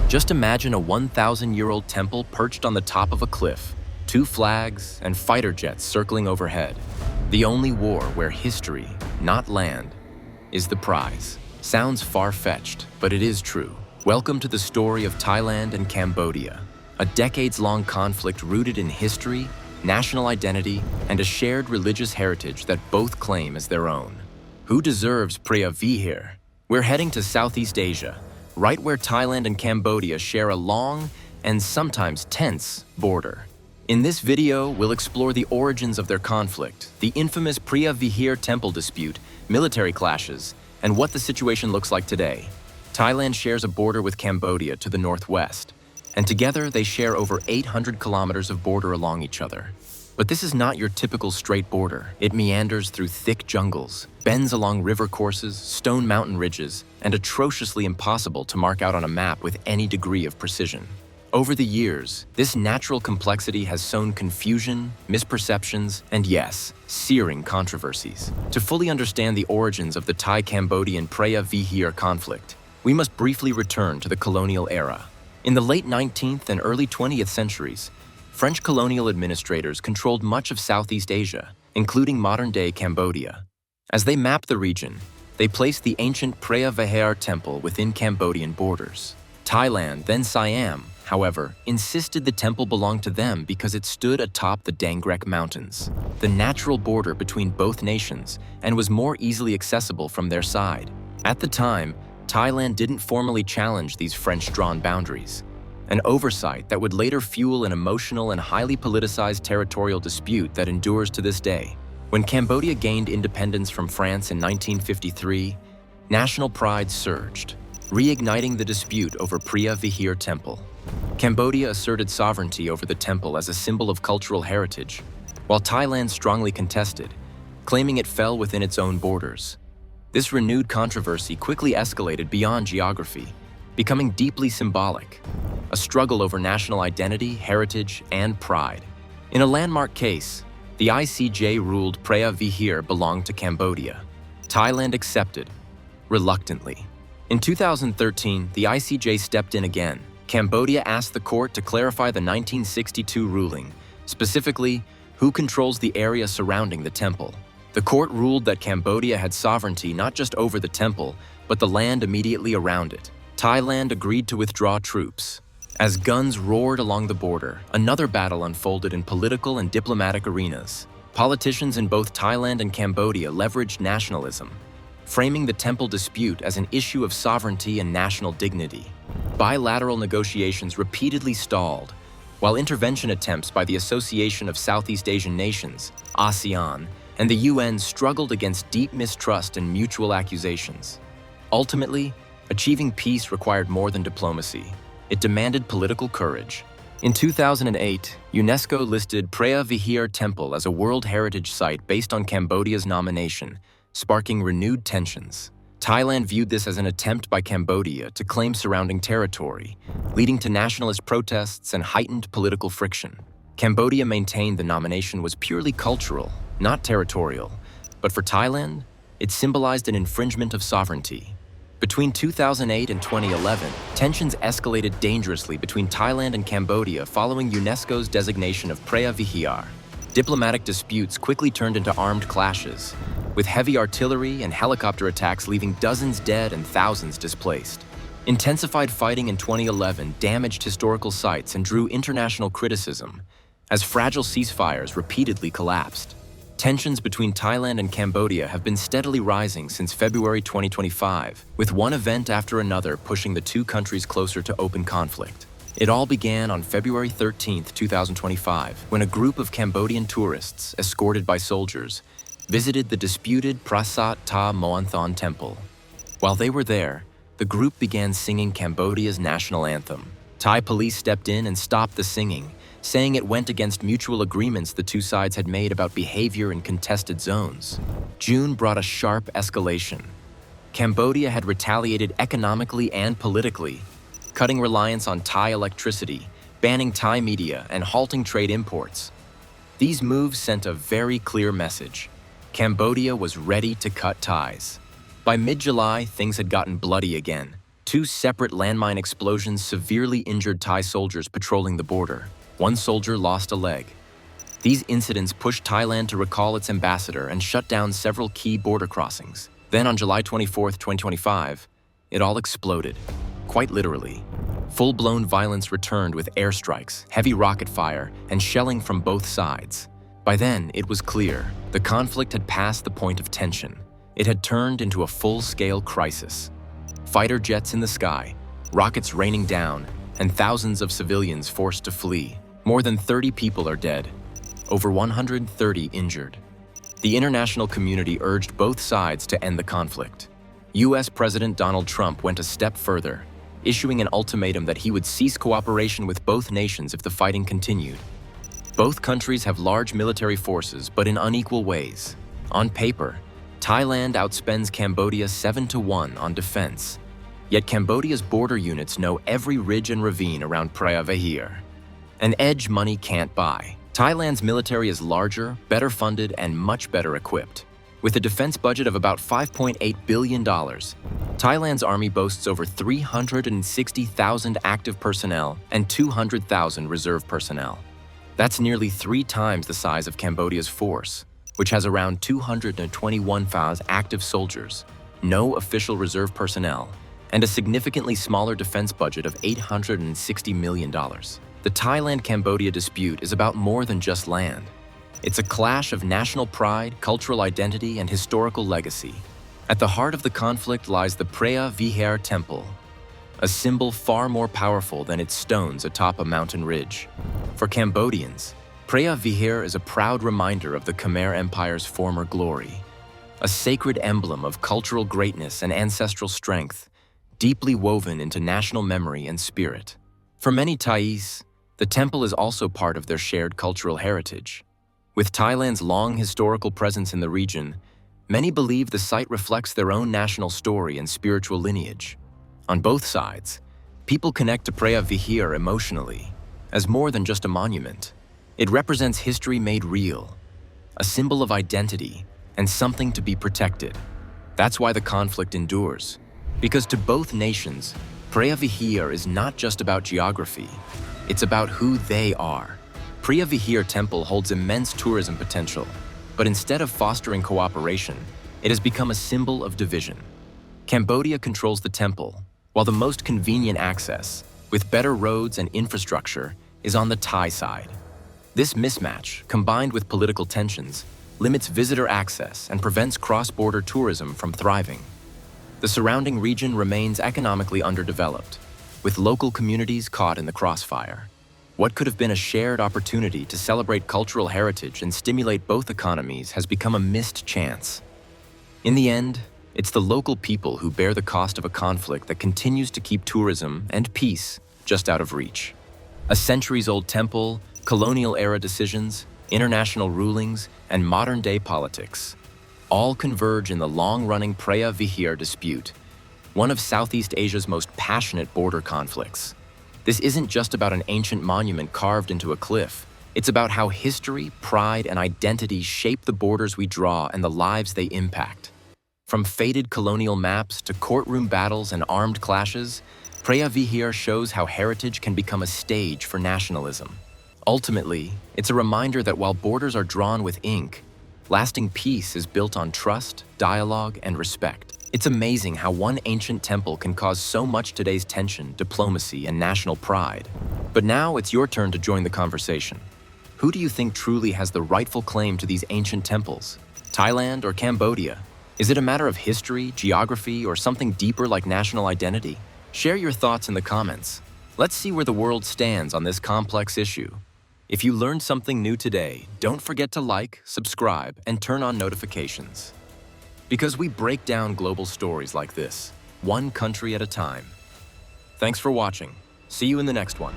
Just imagine a 1,000-year-old temple perched on the top of a cliff, 2 flags and fighter jets circling overhead. The only war where history, not land, is the prize. Sounds far-fetched, but it is true. Welcome to the story of Thailand and Cambodia, a decades-long conflict rooted in history, national identity, and a shared religious heritage that both claim as their own. Who deserves Preah Vihear? We're heading to Southeast Asia, right where Thailand and Cambodia share a long and sometimes tense border. In this video, we'll explore the origins of their conflict, the infamous Preah Vihear temple dispute, military clashes, and what the situation looks like today. Thailand shares a border with Cambodia to the northwest, and together they share over 800 kilometers of border along each other. But this is not your typical straight border. It meanders through thick jungles, bends along river courses, stone mountain ridges, and atrociously impossible to mark out on a map with any degree of precision. Over the years, this natural complexity has sown confusion, misperceptions, and yes, searing controversies. To fully understand the origins of the Thai-Cambodian Preah Vihear conflict, we must briefly return to the colonial era. In the late 19th and early 20th centuries, French colonial administrators controlled much of Southeast Asia, including modern-day Cambodia. As they mapped the region, they placed the ancient Preah Vihear temple within Cambodian borders. Thailand, then Siam, however, insisted the temple belonged to them because it stood atop the Dangrek Mountains, the natural border between both nations, and was more easily accessible from their side. At the time, Thailand didn't formally challenge these French-drawn boundaries, an oversight that would later fuel an emotional and highly politicized territorial dispute that endures to this day. When Cambodia gained independence from France in 1953, national pride surged, reigniting the dispute over Preah Vihear temple. Cambodia asserted sovereignty over the temple as a symbol of cultural heritage, while Thailand strongly contested, claiming it fell within its own borders. This renewed controversy quickly escalated beyond geography, becoming deeply symbolic, a struggle over national identity, heritage, and pride. In a landmark case, the ICJ ruled Preah Vihear belonged to Cambodia. Thailand accepted, reluctantly. In 2013, the ICJ stepped in again. Cambodia asked the court to clarify the 1962 ruling, specifically, who controls the area surrounding the temple. The court ruled that Cambodia had sovereignty not just over the temple, but the land immediately around it. Thailand agreed to withdraw troops. As guns roared along the border, another battle unfolded in political and diplomatic arenas. Politicians in both Thailand and Cambodia leveraged nationalism, framing the temple dispute as an issue of sovereignty and national dignity. Bilateral negotiations repeatedly stalled, while intervention attempts by the Association of Southeast Asian Nations, ASEAN, and the UN struggled against deep mistrust and mutual accusations. Ultimately, achieving peace required more than diplomacy. It demanded political courage. In 2008, UNESCO listed Preah Vihear Temple as a World Heritage Site based on Cambodia's nomination, sparking renewed tensions. Thailand viewed this as an attempt by Cambodia to claim surrounding territory, leading to nationalist protests and heightened political friction. Cambodia maintained the nomination was purely cultural, not territorial, but for Thailand, it symbolized an infringement of sovereignty. Between 2008 and 2011, tensions escalated dangerously between Thailand and Cambodia following UNESCO's designation of Preah Vihear. Diplomatic disputes quickly turned into armed clashes, with heavy artillery and helicopter attacks leaving dozens dead and thousands displaced. Intensified fighting in 2011 damaged historical sites and drew international criticism, as fragile ceasefires repeatedly collapsed. Tensions between Thailand and Cambodia have been steadily rising since February 2025, with one event after another pushing the two countries closer to open conflict. It all began on February 13, 2025, when a group of Cambodian tourists, escorted by soldiers, visited the disputed Ta Moan Thom temple. While they were there, the group began singing Cambodia's national anthem. Thai police stepped in and stopped the singing, saying it went against mutual agreements the two sides had made about behavior in contested zones. June brought a sharp escalation. Cambodia had retaliated economically and politically, cutting reliance on Thai electricity, banning Thai media, and halting trade imports. These moves sent a very clear message. Cambodia was ready to cut ties. By mid-July, things had gotten bloody again. Two separate landmine explosions severely injured Thai soldiers patrolling the border. One soldier lost a leg. These incidents pushed Thailand to recall its ambassador and shut down several key border crossings. Then on July 24, 2025, it all exploded, quite literally. Full-blown violence returned with airstrikes, heavy rocket fire, and shelling from both sides. By then, it was clear the conflict had passed the point of tension. It had turned into a full-scale crisis. Fighter jets in the sky, rockets raining down, and thousands of civilians forced to flee. More than 30 people are dead, over 130 injured. The international community urged both sides to end the conflict. US President Donald Trump went a step further, issuing an ultimatum that he would cease cooperation with both nations if the fighting continued. Both countries have large military forces, but in unequal ways. On paper, Thailand outspends Cambodia 7-1 on defense. Yet Cambodia's border units know every ridge and ravine around Preah Vihear. An edge money can't buy. Thailand's military is larger, better funded, and much better equipped. With a defense budget of about $5.8 billion, Thailand's army boasts over 360,000 active personnel and 200,000 reserve personnel. That's nearly 3 times the size of Cambodia's force, which has around 221,000 active soldiers, no official reserve personnel, and a significantly smaller defense budget of $860 million. The Thailand-Cambodia dispute is about more than just land. It's a clash of national pride, cultural identity, and historical legacy. At the heart of the conflict lies the Preah Vihear temple, a symbol far more powerful than its stones atop a mountain ridge. For Cambodians, Preah Vihear is a proud reminder of the Khmer Empire's former glory, a sacred emblem of cultural greatness and ancestral strength, deeply woven into national memory and spirit. For many Thais, the temple is also part of their shared cultural heritage. With Thailand's long historical presence in the region, many believe the site reflects their own national story and spiritual lineage. On both sides, people connect to Preah Vihear emotionally, as more than just a monument. It represents history made real, a symbol of identity, and something to be protected. That's why the conflict endures. Because to both nations, Preah Vihear is not just about geography, it's about who they are. Preah Vihear Temple holds immense tourism potential, but instead of fostering cooperation, it has become a symbol of division. Cambodia controls the temple, while the most convenient access, with better roads and infrastructure, is on the Thai side. This mismatch, combined with political tensions, limits visitor access and prevents cross-border tourism from thriving. The surrounding region remains economically underdeveloped, with local communities caught in the crossfire. What could have been a shared opportunity to celebrate cultural heritage and stimulate both economies has become a missed chance. In the end, it's the local people who bear the cost of a conflict that continues to keep tourism and peace just out of reach. A centuries-old temple, colonial-era decisions, international rulings, and modern-day politics all converge in the long-running Preah Vihear dispute, one of Southeast Asia's most passionate border conflicts. This isn't just about an ancient monument carved into a cliff. It's about how history, pride, and identity shape the borders we draw and the lives they impact. From faded colonial maps to courtroom battles and armed clashes, Preah Vihear shows how heritage can become a stage for nationalism. Ultimately, it's a reminder that while borders are drawn with ink, lasting peace is built on trust, dialogue, and respect. It's amazing how one ancient temple can cause so much today's tension, diplomacy, and national pride. But now it's your turn to join the conversation. Who do you think truly has the rightful claim to these ancient temples? Thailand or Cambodia? Is it a matter of history, geography, or something deeper like national identity? Share your thoughts in the comments. Let's see where the world stands on this complex issue. If you learned something new today, don't forget to like, subscribe, and turn on notifications. Because we break down global stories like this, one country at a time. Thanks for watching. See you in the next one.